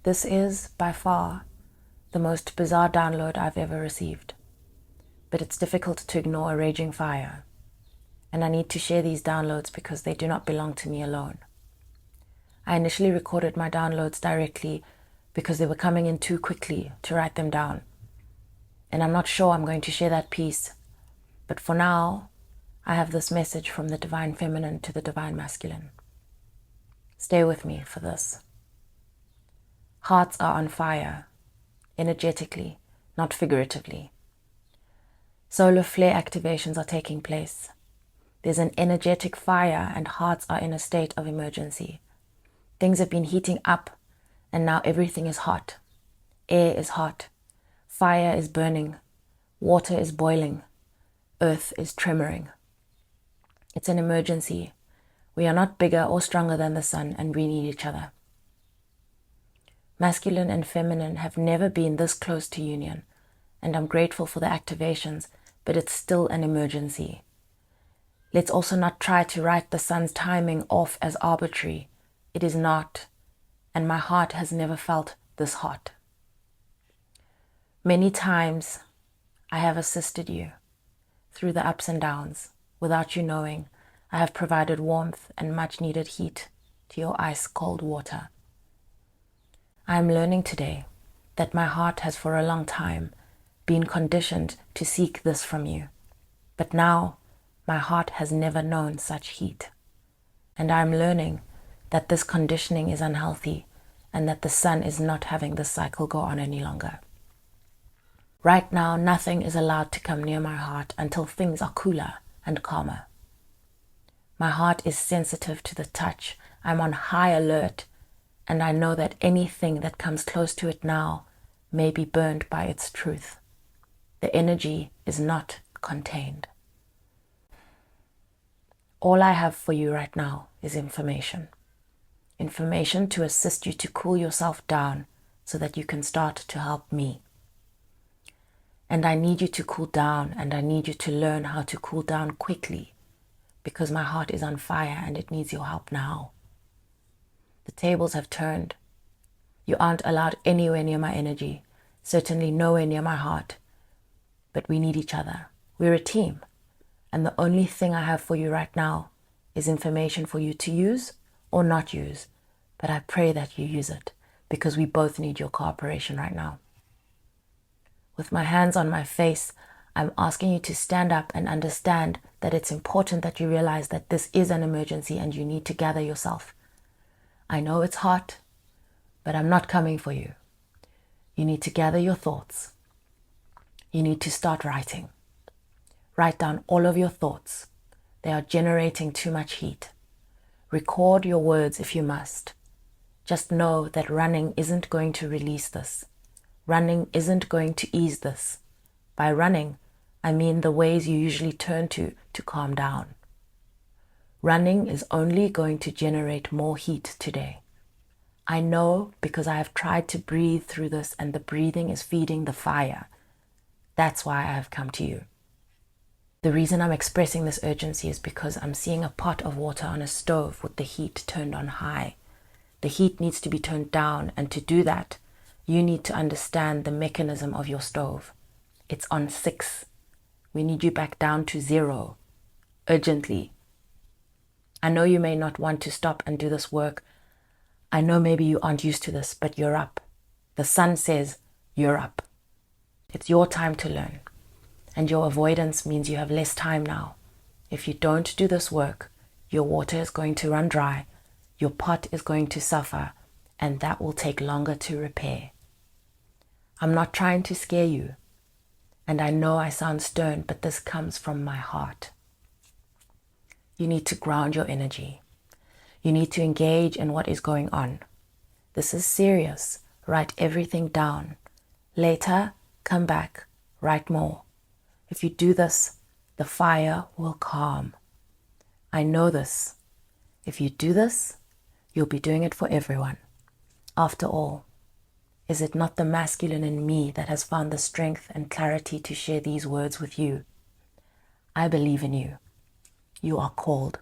This is, by far, the most bizarre download I've ever received. But it's difficult to ignore a raging fire, and I need to share these downloads because they do not belong to me alone. I initially recorded my downloads directly because they were coming in too quickly to write them down. And I'm not sure I'm going to share that piece, but for now, I have this message from the divine feminine to the divine masculine. Stay with me for this. Hearts are on fire, energetically, not figuratively. Solar flare activations are taking place. There's an energetic fire and hearts are in a state of emergency. Things have been heating up and now everything is hot. Air is hot. Fire is burning. Water is boiling. Earth is tremoring. It's an emergency. We are not bigger or stronger than the sun and we need each other. Masculine and feminine have never been this close to union, and I'm grateful for the activations, but it's still an emergency. Let's also not try to write the sun's timing off as arbitrary. It is not, and my heart has never felt this hot. Many times I have assisted you through the ups and downs. Without you knowing, I have provided warmth and much needed heat to your ice-cold water. I am learning today that my heart has for a long time been conditioned to seek this from you. But now my heart has never known such heat. And I am learning that this conditioning is unhealthy and that the sun is not having this cycle go on any longer. Right now, nothing is allowed to come near my heart until things are cooler and calmer. My heart is sensitive to the touch. I'm on high alert. And I know that anything that comes close to it now may be burned by its truth. The energy is not contained. All I have for you right now is information. Information to assist you to cool yourself down so that you can start to help me. And I need you to cool down, and I need you to learn how to cool down quickly because my heart is on fire and it needs your help now. The tables have turned. You aren't allowed anywhere near my energy, certainly nowhere near my heart. But we need each other. We're a team. And the only thing I have for you right now is information for you to use or not use. But I pray that you use it because we both need your cooperation right now. With my hands on my face, I'm asking you to stand up and understand that it's important that you realize that this is an emergency and you need to gather yourself. I know it's hot, but I'm not coming for you. You need to gather your thoughts. You need to start writing. Write down all of your thoughts. They are generating too much heat. Record your words if you must. Just know that running isn't going to release this. Running isn't going to ease this. By running, I mean the ways you usually turn to calm down. Running is only going to generate more heat today. I know because I have tried to breathe through this and the breathing is feeding the fire. That's why I have come to you. The reason I'm expressing this urgency is because I'm seeing a pot of water on a stove with the heat turned on high. The heat needs to be turned down, and to do that, you need to understand the mechanism of your stove. It's on 6. We need you back down to 0, urgently. I know you may not want to stop and do this work. I know maybe you aren't used to this, but you're up. The sun says you're up. It's your time to learn. And your avoidance means you have less time now. If you don't do this work, your water is going to run dry, your pot is going to suffer, and that will take longer to repair. I'm not trying to scare you. And I know I sound stern, but this comes from my heart. You need to ground your energy. You need to engage in what is going on. This is serious. Write everything down. Later, come back, write more. If you do this, the fire will calm. I know this. If you do this, you'll be doing it for everyone. After all, is it not the masculine in me that has found the strength and clarity to share these words with you? I believe in you. You are called.